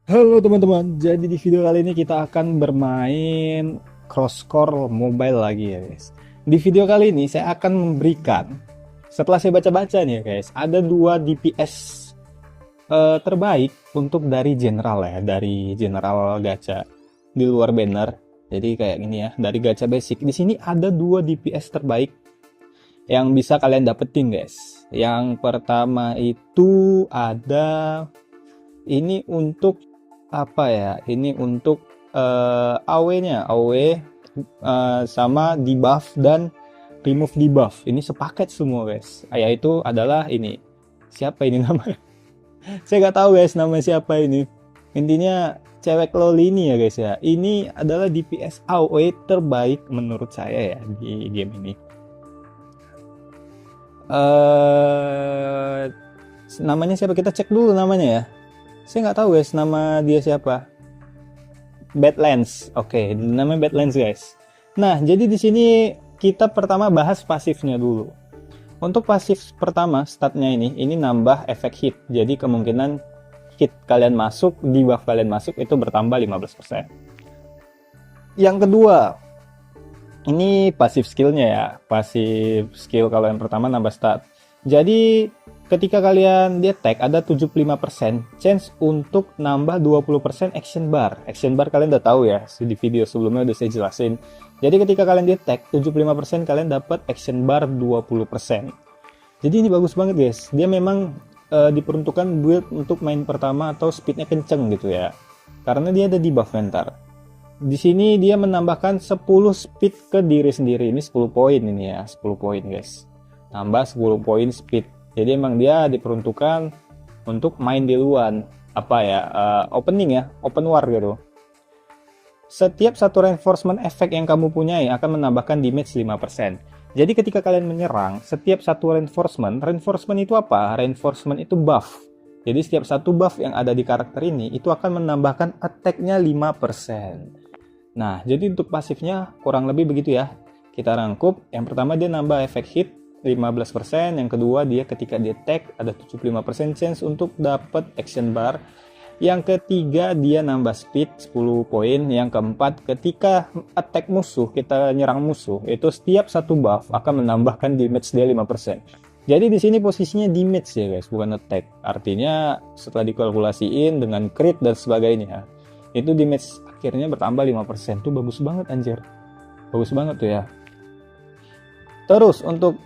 Halo teman-teman, jadi di video kali ini kita akan bermain crosscore mobile lagi ya guys. Di video kali ini saya akan memberikan, setelah saya baca-baca nih ya guys, ada dua DPS terbaik untuk dari general ya, dari general gacha di luar banner. Jadi kayak gini ya, dari gacha basic. Di sini ada dua DPS terbaik yang bisa kalian dapetin guys. Yang pertama itu ada ini untuk apa ya? Ini untuk AW-nya, AW sama debuff dan remove debuff. Ini sepaket semua guys. Yaitu adalah ini. Siapa ini namanya? Saya nggak tahu guys nama siapa ini. Intinya cewek loli ini ya guys ya. Ini adalah DPS AOE terbaik menurut saya ya di game ini. eh Namanya siapa? Kita cek dulu namanya ya. Saya nggak tahu guys nama dia siapa. Badlands. Oke, namanya Badlands guys. Nah, jadi di sini kita pertama bahas pasifnya dulu. Untuk pasif pertama, statnya ini nambah efek hit. Jadi kemungkinan hit kalian masuk, debuff kalian masuk itu bertambah 15%. Yang kedua, ini pasif skillnya ya. Pasif skill kalau yang pertama nambah stat. Jadi ketika kalian di attack ada 75% chance untuk nambah 20% action bar. Action bar kalian udah tahu ya, di video sebelumnya udah saya jelasin. Jadi ketika kalian di attack 75% kalian dapat action bar 20%. Jadi ini bagus banget guys. Dia memang diperuntukkan build untuk main pertama atau speednya kenceng gitu ya. Karena dia ada di buff mentor. Di sini dia menambahkan 10 speed ke diri sendiri. Ini 10 poin ini ya, 10 poin guys. Tambah 10 poin speed. Jadi emang dia diperuntukkan untuk main di luar, apa ya, opening ya, open war gitu. Setiap satu reinforcement effect yang kamu punyai akan menambahkan damage 5%. Jadi ketika kalian menyerang, setiap satu reinforcement itu apa? Reinforcement itu buff. Jadi setiap satu buff yang ada di karakter ini itu akan menambahkan attack-nya 5%. Nah, jadi untuk pasifnya kurang lebih begitu ya. Kita rangkup, yang pertama dia nambah efek hit 15%, yang kedua dia ketika di attack ada 75% chance untuk dapat action bar. Yang ketiga dia nambah speed 10 poin, yang keempat ketika attack musuh, kita nyerang musuh, itu setiap satu buff akan menambahkan damage dia 5%. Jadi di sini posisinya damage ya guys, bukan attack. Artinya setelah dikalkulasiin dengan crit dan sebagainya, itu damage akhirnya bertambah 5%. Tuh bagus banget anjir. Bagus banget tuh ya. Terus untuk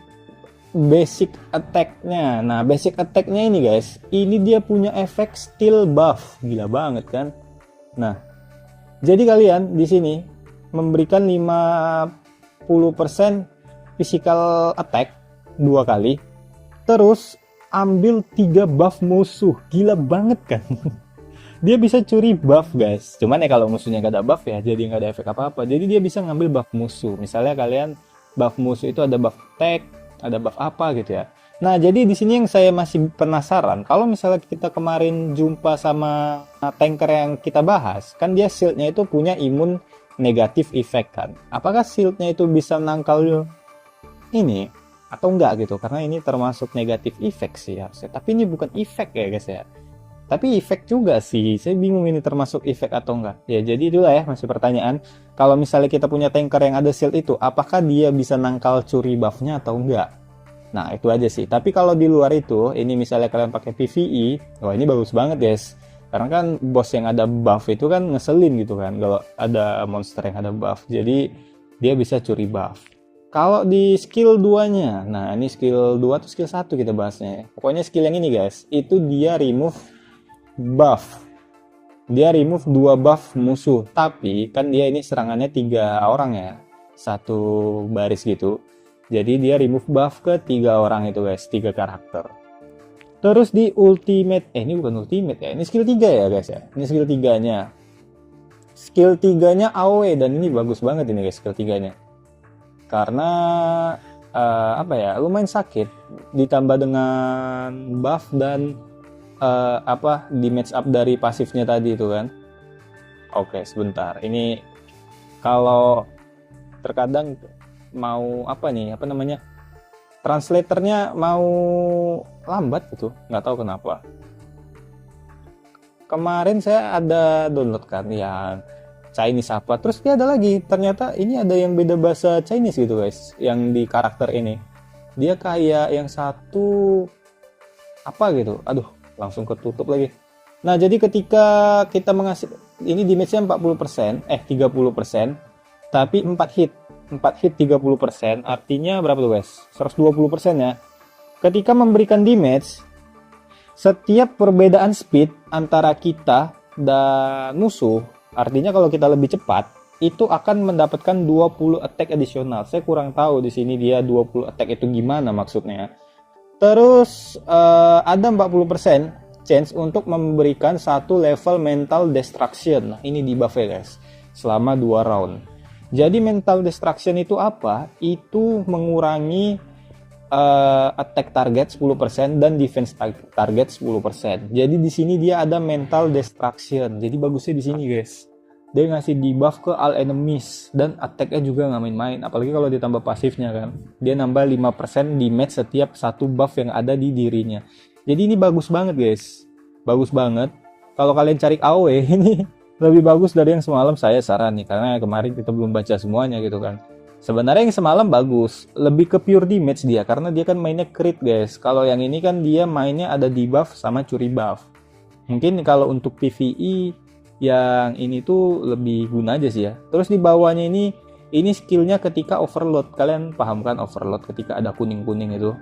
basic attack-nya. Nah, basic attack-nya ini guys, ini dia punya efek steel buff. Gila banget kan? Nah, jadi kalian di sini memberikan 50% physical attack 2 kali. Terus ambil 3 buff musuh. Gila banget kan? Dia bisa curi buff guys. Cuman ya kalau musuhnya gak ada buff ya, jadi gak ada efek apa-apa. Jadi dia bisa ngambil buff musuh. Misalnya kalian buff musuh itu ada buff attack, ada buff apa gitu ya. Nah, jadi di sini yang saya masih penasaran, kalau misalnya kita kemarin jumpa sama tanker yang kita bahas, kan dia shieldnya itu punya imun negatif effect kan. Apakah shieldnya itu bisa nangkal ini atau enggak gitu? Karena ini termasuk negatif effect sih harusnya. Tapi ini bukan effect ya guys ya. Tapi efek juga sih, saya bingung ini termasuk efek atau enggak. Ya jadi itulah ya, masih pertanyaan. Kalau misalnya kita punya tanker yang ada shield itu, apakah dia bisa nangkal curi buffnya atau enggak? Nah itu aja sih. Tapi kalau di luar itu, ini misalnya kalian pakai PvE, wah ini bagus banget guys. Karena kan boss yang ada buff itu kan ngeselin gitu kan, kalau ada monster yang ada buff. Jadi dia bisa curi buff. Kalau di skill 2-nya, nah ini skill 2 atau skill 1 kita bahasnya. Pokoknya skill yang ini guys, itu dia remove buff. Dia remove 2 buff musuh, tapi kan dia ini serangannya 3 orang ya, satu baris gitu. Jadi dia remove buff ke 3 orang itu guys, 3 karakter. Terus di ultimate, ini bukan ultimate ya, ini skill 3 ya guys ya. Ini skill 3-nya. Skill 3-nya AOE, dan ini bagus banget ini guys skill 3-nya. Karena apa ya, lumayan sakit ditambah dengan buff dan di match up dari pasifnya tadi itu kan. Oke, sebentar. Ini kalau terkadang mau apa nih, apa namanya, translatornya mau lambat gitu, nggak tahu kenapa. kemarin saya ada download kan yang Chinese apa, terus dia ada lagi, ternyata ini ada yang beda bahasa Chinese gitu guys, yang di karakter ini. Dia kayak yang satu apa gitu, aduh langsung ketutup lagi. Nah jadi ketika kita mengasih ini damage-nya 40%, 30%, tapi 4 hit 30%, artinya berapa tuh guys? 120% ya. Ketika memberikan damage, setiap perbedaan speed antara kita dan musuh, artinya kalau kita lebih cepat, itu akan mendapatkan 20 attack additional. Saya kurang tahu di sini dia 20 attack itu gimana maksudnya. Terus ada 40% chance untuk memberikan satu level mental destruction. Nah, ini di buff ya guys, selama 2 round. Jadi mental destruction itu apa? Itu mengurangi attack target 10% dan defense target 10%. Jadi di sini dia ada mental destruction. Jadi bagusnya di sini guys. Dia ngasih debuff ke all enemies dan attack-nya juga nggak main-main. Apalagi kalau ditambah pasifnya kan. Dia nambah 5% damage setiap satu buff yang ada di dirinya. Jadi ini bagus banget guys. Bagus banget. Kalau kalian cari AoE ini lebih bagus dari yang semalam, saya saran nih. Karena kemarin kita belum baca semuanya gitu kan. Sebenarnya yang semalam bagus, lebih ke pure damage dia, karena dia kan mainnya crit guys. Kalau yang ini kan dia mainnya ada debuff sama curi buff. Mungkin kalau untuk PvE yang ini tuh lebih guna aja sih ya. Terus di bawahnya ini skillnya ketika overload. Kalian paham kan overload ketika ada kuning-kuning itu.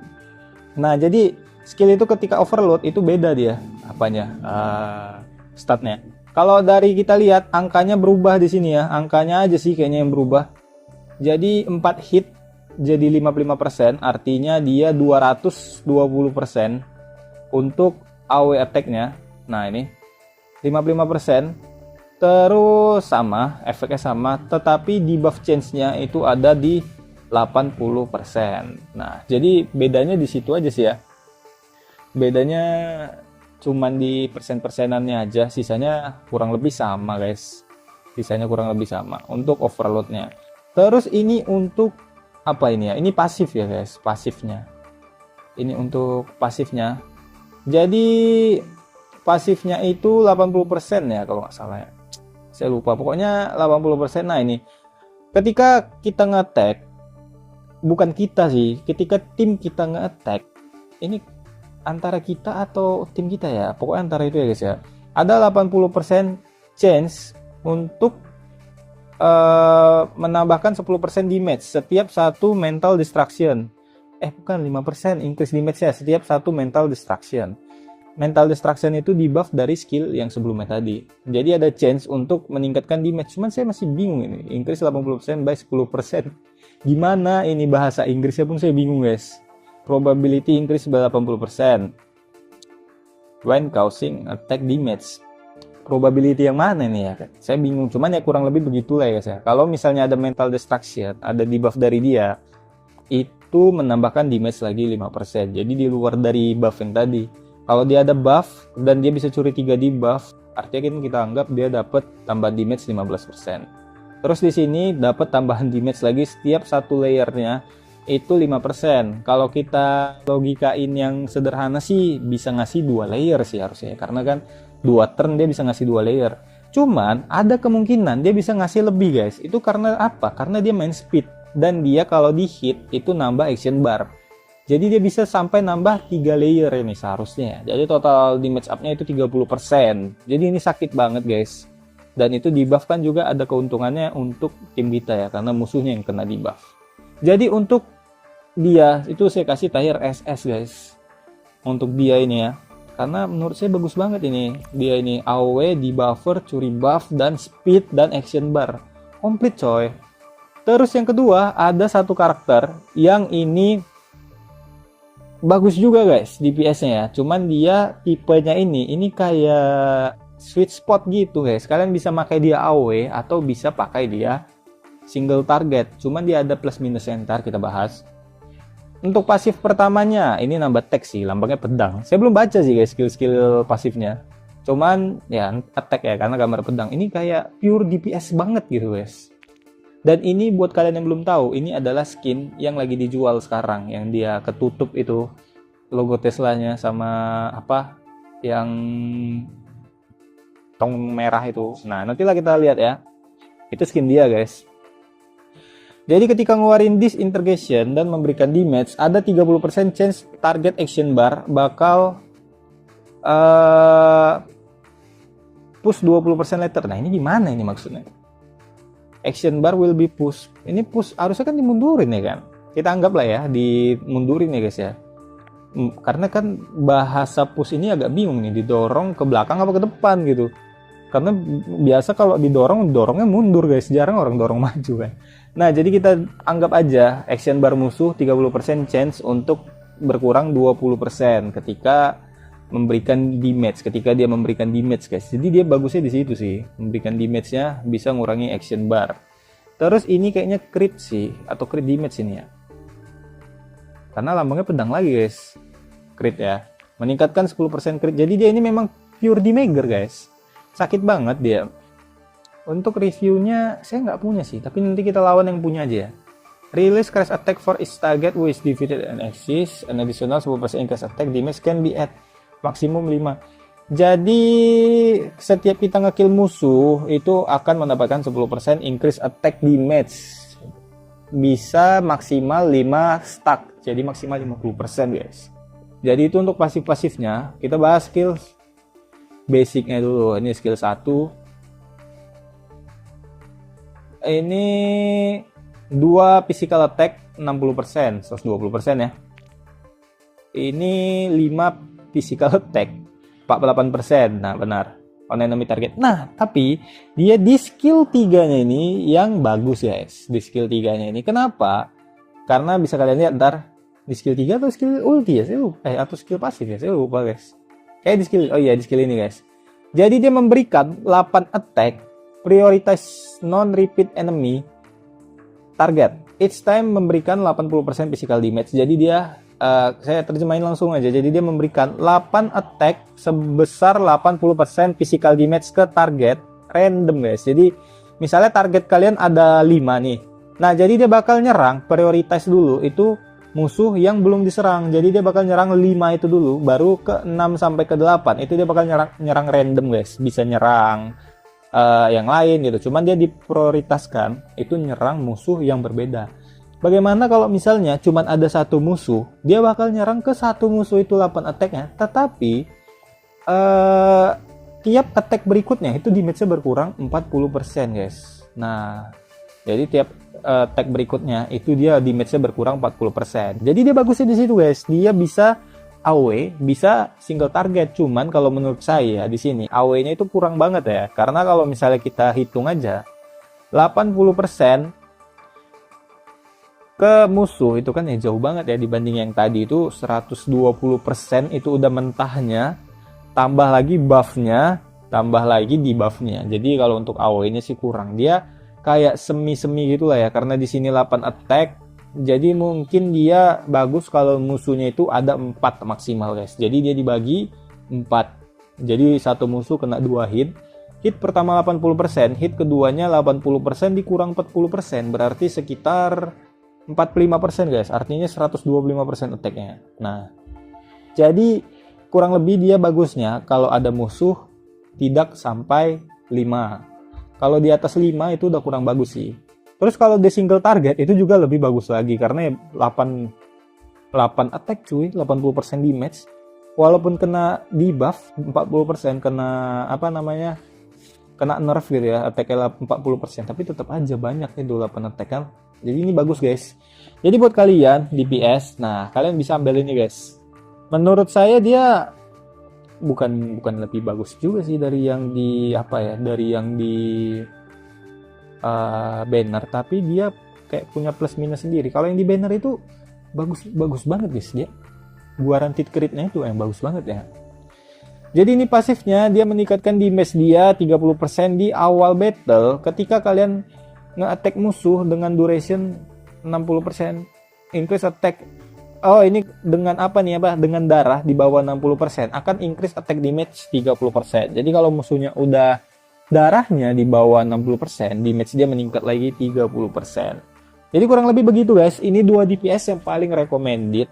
Nah jadi skill itu ketika overload itu beda dia apanya statnya. Kalau dari kita lihat angkanya berubah di sini ya, angkanya aja sih kayaknya yang berubah. Jadi 4 hit jadi 55%, artinya dia 220% untuk AoE attack-nya. Nah, ini 55%. Terus sama, efeknya sama, tetapi debuff change-nya itu ada di 80%. Nah, jadi bedanya di situ aja sih ya. Bedanya cuman di persen-persenannya aja, sisanya kurang lebih sama, guys. Sisanya kurang lebih sama untuk overload-nya. Terus ini untuk apa ini ya? Ini pasif ya guys, pasifnya. Ini untuk pasifnya. Jadi pasifnya itu 80% ya kalau nggak salah ya. Saya lupa. Pokoknya 80%. Nah ini ketika kita nge-attack, bukan kita sih, ketika tim kita nge-attack, ini antara kita atau tim kita ya. Pokoknya antara itu ya guys ya. Ada 80% chance untuk menambahkan 10% damage setiap satu mental destruction. Bukan 5% increase damage ya setiap satu mental destruction. Mental destruction itu debuff dari skill yang sebelumnya tadi. Jadi ada chance untuk meningkatkan damage. Cuman saya masih bingung ini. Increase 80% by 10%. Gimana ini bahasa Inggrisnya pun saya bingung guys. Probability increase by 80% when causing attack damage. Probability yang mana nih ya? Saya bingung, cuman ya kurang lebih begitulah ya guys ya. Kalau misalnya ada mental destruction, ada debuff dari dia, itu menambahkan damage lagi 5%. Jadi di luar dari buff yang tadi. Kalau dia ada buff dan dia bisa curi 3 debuff, artinya kita anggap dia dapat tambahan damage 15%. Terus di sini dapat tambahan damage lagi setiap satu layernya itu 5%. Kalau kita logikain yang sederhana sih bisa ngasih 2 layer sih harusnya, karena kan 2 turn dia bisa ngasih 2 layer. Cuman ada kemungkinan dia bisa ngasih lebih guys. Itu karena apa? Karena dia main speed. Dan dia kalau di hit itu nambah action bar. Jadi dia bisa sampai nambah 3 layer ini seharusnya. Jadi total damage up-nya itu 30%. Jadi ini sakit banget guys. Dan itu debuff kan juga ada keuntungannya untuk tim kita ya. Karena musuhnya yang kena debuff. Jadi untuk dia itu saya kasih tier SS guys. Untuk dia ini ya. Karena menurut saya bagus banget ini. Dia ini AoE, debuffer, curi buff, dan speed, dan action bar. Komplit coy. Terus yang kedua, ada satu karakter yang ini bagus juga guys DPS-nya ya. Cuman dia tipenya ini kayak sweet spot gitu guys. Kalian bisa pakai dia AoE atau bisa pakai dia single target. Cuman dia ada plus minusnya, ntar kita bahas. Untuk pasif pertamanya, ini nambah teks sih, lambangnya pedang. Saya belum baca sih guys skill-skill pasifnya. Cuman ya attack ya, karena gambar pedang. Ini kayak pure DPS banget gitu guys. Dan ini buat kalian yang belum tahu, ini adalah skin yang lagi dijual sekarang. Yang dia ketutup itu, logo Teslanya sama apa, yang tong merah itu. Nah, nantilah kita lihat ya. Itu skin dia, guys. Jadi ketika ngeluarin disintegration dan memberikan damage, ada 30% chance target action bar bakal push 20% later. Nah, ini gimana ini maksudnya? Action bar will be push. Ini push harusnya kan dimundurin ya kan? Kita anggaplah ya dimundurin ya guys ya. Karena kan bahasa push ini agak bingung nih, didorong ke belakang apa ke depan gitu. Karena biasa kalau dorongnya mundur guys, jarang orang dorong maju kan. Nah, jadi kita anggap aja action bar musuh 30% chance untuk berkurang 20% ketika dia memberikan damage guys. Jadi dia bagusnya di situ sih, memberikan damage-nya bisa ngurangi action bar. Terus ini kayaknya crit sih, atau crit damage ini ya. Karena lambangnya pedang lagi guys. Crit ya. Meningkatkan 10% crit. Jadi dia ini memang pure damager guys. Sakit banget dia. Untuk reviewnya saya nggak punya sih, tapi nanti kita lawan yang punya aja ya. Release crash attack for each target who is defeated and exist. An additional 10% crash attack damage can be added. Maksimum 5. Jadi setiap kita ngekill musuh itu akan mendapatkan 10% increase attack damage. Bisa maksimal 5 stack. Jadi maksimal 50% guys. Jadi itu untuk pasif-pasifnya. Kita bahas skill basicnya dulu. Ini skill 1. Ini 2 physical attack 60%, 120% ya. Ini 5 physical attack 48%. Nah, benar. On enemy target. Nah, tapi dia di skill 3-nya ini yang bagus guys. Di skill 3-nya ini. Kenapa? Karena bisa kalian lihat ntar di skill 3 atau skill ulti ya, saya lupa. Atau skill pasif ya, saya lupa guys. Kayak di skill, oh iya di skill ini guys. Jadi dia memberikan 8 attack prioritas non-repeat enemy target. Each time memberikan 80% physical damage. Jadi dia saya terjemahin langsung aja. Jadi dia memberikan 8 attack sebesar 80% physical damage ke target random guys. Jadi misalnya target kalian ada 5 nih. Nah, jadi dia bakal nyerang prioritas dulu itu musuh yang belum diserang. Jadi dia bakal nyerang 5 itu dulu, baru ke 6 sampai ke 8 itu dia bakal nyerang random guys. Bisa nyerang yang lain gitu. Cuman dia diprioritaskan itu nyerang musuh yang berbeda. Bagaimana kalau misalnya cuman ada satu musuh, dia bakal nyerang ke satu musuh itu 8 attack-nya, tetapi tiap attack berikutnya itu damage-nya berkurang 40% guys. Nah, jadi tiap attack berikutnya itu dia damage-nya berkurang 40%. Jadi dia bagusnya di situ guys. Dia bisa AoE, bisa single target. Cuman kalau menurut saya di sini AoE-nya itu kurang banget ya. Karena kalau misalnya kita hitung aja 80% ke musuh itu kan ya jauh banget ya dibanding yang tadi itu 120% itu udah mentahnya, tambah lagi buff-nya, tambah lagi debuff-nya. Jadi kalau untuk AoE-nya sih kurang. Dia kayak semi-semi gitu lah ya, karena di sini 8 attack. Jadi mungkin dia bagus kalau musuhnya itu ada 4 maksimal guys. Jadi dia dibagi 4. Jadi satu musuh kena 2 hit. Hit pertama 80%, hit keduanya 80% dikurang 40%, berarti sekitar 45% guys, artinya 125% attack-nya. Nah, jadi kurang lebih dia bagusnya kalau ada musuh tidak sampai 5. Kalau di atas 5 itu udah kurang bagus sih. Terus kalau di single target itu juga lebih bagus lagi karena 8 attack cuy, 80% damage. Walaupun kena debuff 40%, kena kena nerf gitu ya, attack-nya 40%, tapi tetap aja banyak itu 8 attack kan. Jadi ini bagus guys. Jadi buat kalian DPS, nah kalian bisa ambil ini guys. Menurut saya dia bukan lebih bagus juga sih dari yang di banner, tapi dia kayak punya plus minus sendiri. Kalau yang di banner itu bagus banget guys, dia guaranteed crit-nya itu yang bagus banget ya. Jadi ini pasifnya dia meningkatkan damage dia 30% di awal battle ketika kalian nge-attack musuh dengan duration 60%, increase attack. Oh, ini dengan dengan darah di bawah 60% akan increase attack damage 30%. Jadi kalau musuhnya udah darahnya di bawah 60%, damage dia meningkat lagi 30%. Jadi kurang lebih begitu guys. Ini 2 DPS yang paling recommended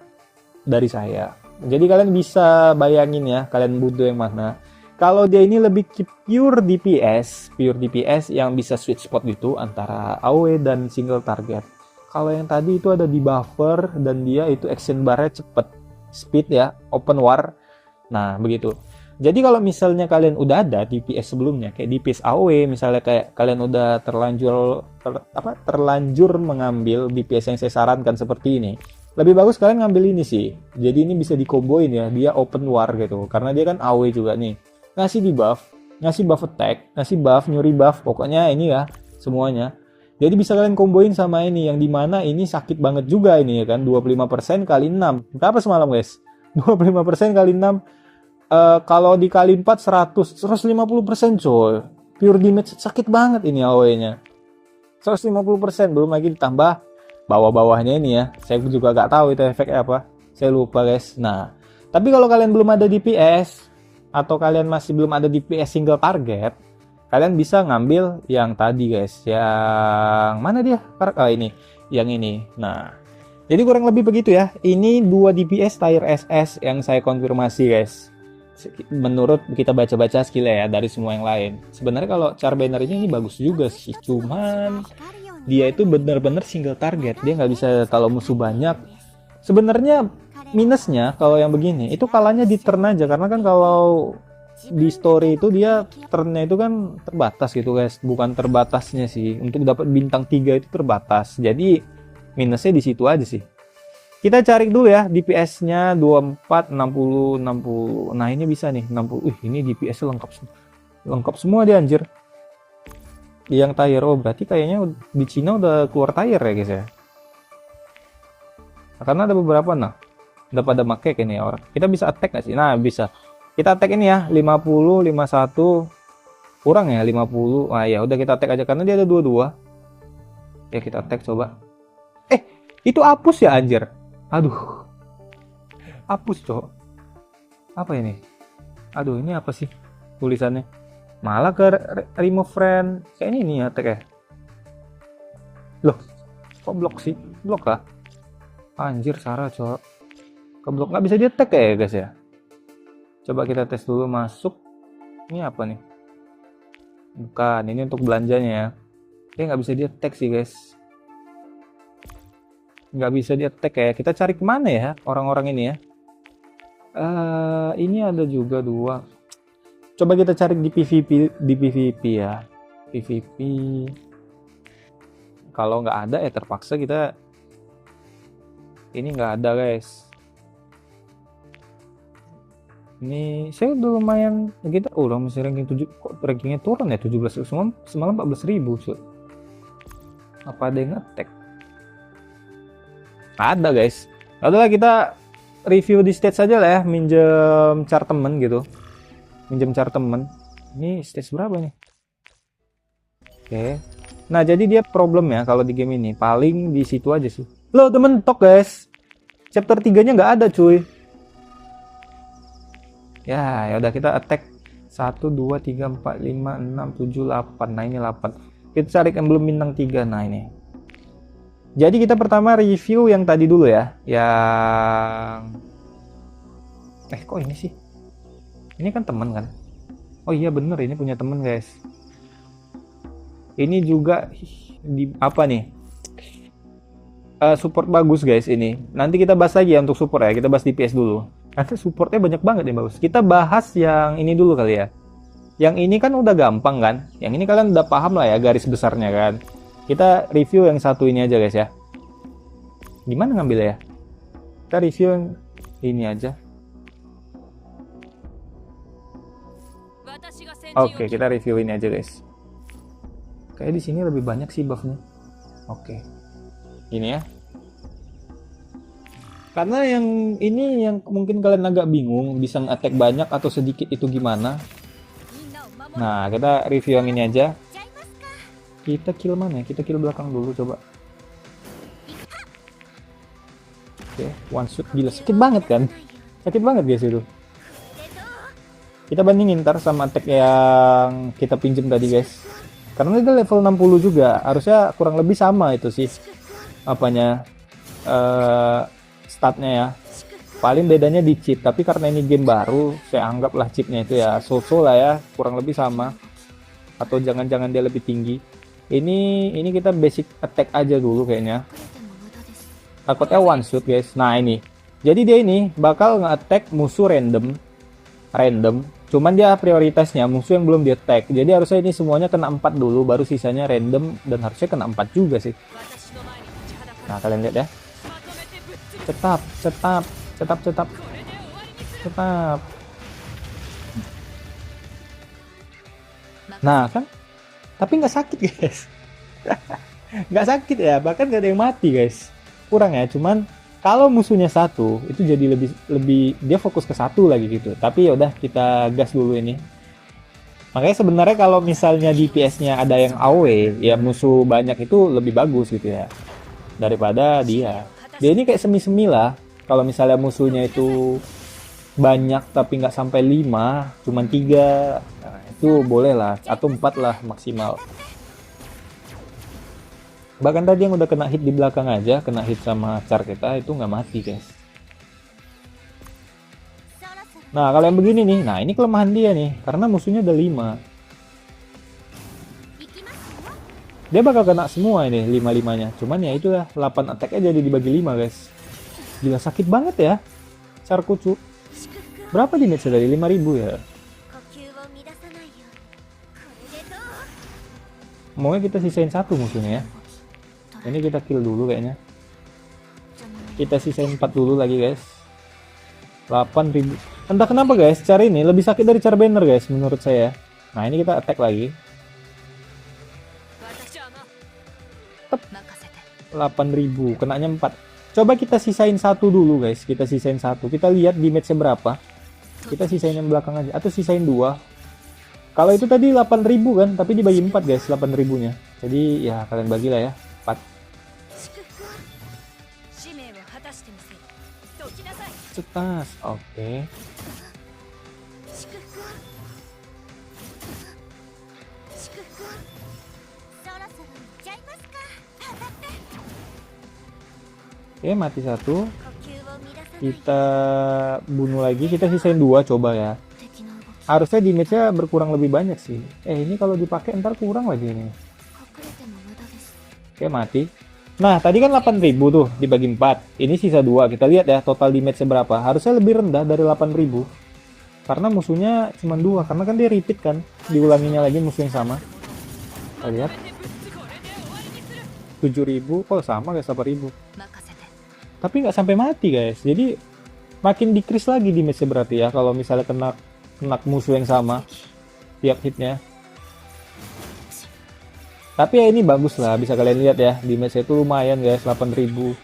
dari saya. Jadi kalian bisa bayangin ya, kalian butuh yang mana. Kalau dia ini lebih pure DPS yang bisa sweet spot gitu antara AoE dan single target. Kalau yang tadi itu ada di buffer dan dia itu action bar-nya cepet, speed ya, open war. Nah, begitu. Jadi kalau misalnya kalian udah ada DPS sebelumnya, kayak DPS AoE, misalnya kayak kalian udah terlanjur mengambil DPS yang saya sarankan seperti ini, lebih bagus kalian ngambil ini sih. Jadi ini bisa dikomboin ya, dia open war gitu, karena dia kan AoE juga nih. Ngasih debuff, ngasih buff attack, ngasih buff, nyuri buff, pokoknya ini ya, semuanya. Jadi bisa kalian komboin sama ini, yang dimana ini sakit banget juga ini ya kan, 25% kali 6. Berapa semalam guys? 25% kali 6. Kalau dikali 4 150% coy. Pure damage sakit banget ini AoE-nya. 150%, belum lagi ditambah bawah-bawahnya ini ya. Saya juga gak tahu itu efeknya apa. Saya lupa guys. Nah, tapi kalau kalian belum ada DPS atau kalian masih belum ada DPS single target, kalian bisa ngambil yang tadi guys. Yang mana dia? Ini, yang ini. Nah, jadi kurang lebih begitu ya. Ini 2 DPS tier SS yang saya konfirmasi guys. Menurut kita baca-baca skillnya ya dari semua yang lain. Sebenarnya kalau Charbanner ini bagus juga sih, cuman dia itu benar-benar single target, dia nggak bisa kalau musuh banyak. Sebenarnya minusnya kalau yang begini itu kalahnya di turn aja, karena kan kalau di story itu dia turnnya itu kan terbatas gitu guys, bukan terbatasnya sih, untuk dapat bintang 3 itu terbatas. Jadi minusnya di situ aja sih. Kita cari dulu ya DPS-nya 24, 60, 60. Nah, ini bisa nih 60. Ini DPS-nya lengkap semua dia anjir. Yang tier, oh berarti kayaknya di Cina udah keluar tier ya guys ya. Nah, karena ada beberapa udah pada make ini orang. Kita bisa attack nggak sih? Nah, bisa. Kita attack ini ya 50, 51. Kurang ya 50. Ah ya udah kita attack aja karena dia ada 22. Ya kita attack coba. Itu hapus ya anjir. Aduh, hapus cok. Apa ini? Aduh, ini apa sih tulisannya? Malah ke remove friend. Kayaknya ini ya tag ya. Loh, kok blok sih? Blok lah. Anjir, Sarah cok. Keblok, nggak bisa dia tag ya guys ya. Coba kita tes dulu masuk. Ini apa nih? Bukan, ini untuk belanjanya ya. Dia nggak bisa dia tag sih guys. Nggak bisa di attack ya. Kita cari kemana ya orang-orang ini ya. Ini ada juga 2. Coba kita cari di PVP ya. PVP. Kalau nggak ada ya terpaksa kita. Ini nggak ada guys. Ini saya udah lumayan kita udah masih ranking 7. Kok rankingnya turun ya 17 semalam 14.000 cuy. Apa ada yang nge-tag? Ada guys. Adalah kita review di stage saja lah ya, minjem char temen gitu. Minjem char temen. Ini stage berapa nih? Oke. Nah, jadi dia problem ya kalau di game ini paling di situ aja sih. Loh, udah mentok guys. Chapter 3-nya nggak ada cuy. Ya udah kita attack 1 2 3 4 5 6 7 8. Nah, ini 8. Kita cari emblem bintang 3. Nah, ini. Jadi kita pertama review yang tadi dulu ya, yang kok ini sih? Ini kan temen kan? Oh iya bener, ini punya temen guys. Ini juga di apa nih? Support bagus guys ini. Nanti kita bahas lagi ya untuk support ya. Kita bahas DPS dulu. Karena supportnya banyak banget yang bagus. Kita bahas yang ini dulu kali ya. Yang ini kan udah gampang kan? Yang ini kalian udah paham lah ya garis besarnya kan? Kita review yang satu ini aja guys ya. Gimana ngambilnya ya? Kita review yang ini aja. Oke, kita review ini aja guys. Kayak di sini lebih banyak sih buffnya. Oke. Ini ya. Karena yang ini yang mungkin kalian agak bingung, bisa nge-attack banyak atau sedikit itu gimana? Nah, kita review yang ini aja. Kita kill mana ya? Kita kill belakang dulu coba. Oke, one shot gila sakit banget kan? Sakit banget guys itu. Kita bandingin ntar sama attack yang kita pinjem tadi guys. Karena dia level 60 juga, harusnya kurang lebih sama itu sih. Apanya statnya ya. Paling bedanya di chip, tapi karena ini game baru, saya anggaplah chipnya itu ya so-so lah ya, kurang lebih sama. Atau jangan-jangan dia lebih tinggi. Ini kita basic attack aja dulu kayaknya. Takutnya one shot guys. Nah ini. Jadi dia ini bakal nge-attack musuh random. Cuman dia prioritasnya musuh yang belum di attack. Jadi harusnya ini semuanya kena 4 dulu, baru sisanya random, dan harusnya kena 4 juga sih. Nah kalian lihat ya. Cetap. Nah kan, tapi nggak sakit guys. Nggak sakit ya, bahkan nggak ada yang mati guys. Kurang ya, cuman kalau musuhnya satu itu jadi lebih dia fokus ke satu lagi gitu. Tapi ya udah, kita gas dulu ini. Makanya sebenarnya kalau misalnya DPS-nya ada yang AOE, ya musuh banyak itu lebih bagus gitu ya, daripada dia. Dia ini kayak semi-semi lah. Kalau misalnya musuhnya itu banyak tapi nggak sampai 5, cuman 3, nah, itu boleh lah, atau 4 lah maksimal. Bahkan tadi yang udah kena hit di belakang aja, kena hit sama char kita itu nggak mati guys. Nah kalau yang begini nih, nah ini kelemahan dia nih, karena musuhnya ada 5. Dia bakal kena semua ini 5-5-nya. Cuman ya itu ya, 8 attack-nya jadi dibagi 5 guys. Gila sakit banget ya char kucu. Berapa damage dari 5000 ya? Maunya kita sisain satu musuhnya ya. Ini kita kill dulu kayaknya. Kita sisain 4 dulu lagi guys. 8000. Entah kenapa guys, cara ini lebih sakit dari cara banner guys menurut saya. Nah ini kita attack lagi. 8000, kenanya 4. Coba kita sisain satu dulu guys. Kita sisain satu. Kita lihat damage-nya berapa. Kita sisain yang belakang aja. Atau sisain 2. Kalau itu tadi 8000 kan. Tapi dibagi 4 guys 8000-nya. Jadi ya kalian bagilah ya 4. Cetas. Oke. Oke, mati satu. Kita bunuh lagi. Kita sisain 2 coba ya. Harusnya damage-nya berkurang lebih banyak sih. Ini kalau dipakai ntar kurang lagi ini. Oke, mati. Nah, tadi kan 8000 tuh dibagi 4. Ini sisa 2. Kita lihat ya total damage-nya berapa. Harusnya lebih rendah dari 8000. Karena musuhnya cuma 2. Karena kan dia repeat kan. Diulanginya lagi musuh yang sama. Kita lihat. 7000. Oh, sama guys 8000. Tapi nggak sampai mati guys, jadi makin decrease lagi damage-nya berarti ya kalau misalnya kena musuh yang sama tiap hitnya. Tapi ya ini bagus lah, bisa kalian lihat ya damage-nya itu lumayan guys, 8000.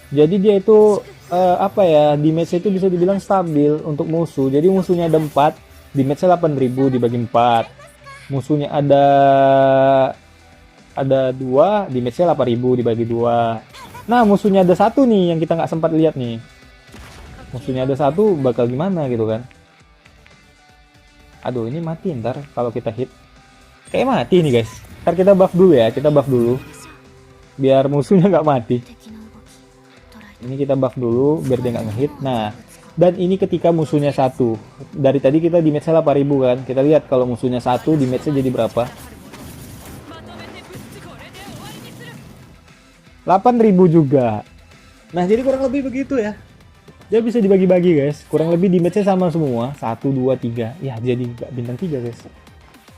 Jadi dia itu apa ya, damage-nya itu bisa dibilang stabil untuk musuh. Jadi musuhnya ada 4, damage-nya 8000 dibagi 4. Musuhnya ada 2, damage-nya 8000 dibagi 2. Nah musuhnya ada 1 nih yang kita nggak sempat lihat nih. Musuhnya ada 1 bakal gimana gitu kan. Aduh ini mati ntar kalau kita hit. Kayak mati nih guys. Ntar kita buff dulu ya, kita buff dulu. Biar musuhnya nggak mati. Ini kita buff dulu biar dia nggak ngehit. Nah dan ini ketika musuhnya 1. Dari tadi kita damage-nya 8000 kan. Kita lihat kalau musuhnya 1 damage-nya jadi berapa. 8000 juga. Nah jadi kurang lebih begitu ya. Dia bisa dibagi-bagi guys. Kurang lebih damage-nya sama semua. 1, 2, 3. Ya jadi nggak bintang 3 guys.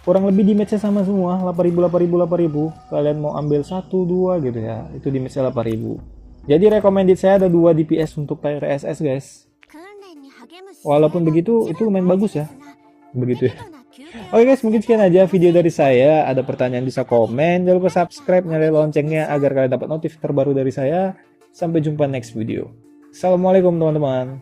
Kurang lebih damage-nya sama semua. 8000, 8000. Kalian mau ambil 1, 2 gitu ya. Itu damage-nya 8000. Jadi recommended saya ada 2 DPS untuk player SS guys. Walaupun begitu itu lumayan bagus ya. Begitu ya. Oke guys, mungkin sekian aja video dari saya. Ada pertanyaan bisa komen. Jangan lupa subscribe, nyalain loncengnya agar kalian dapat notif terbaru dari saya. Sampai jumpa next video. Assalamualaikum teman-teman.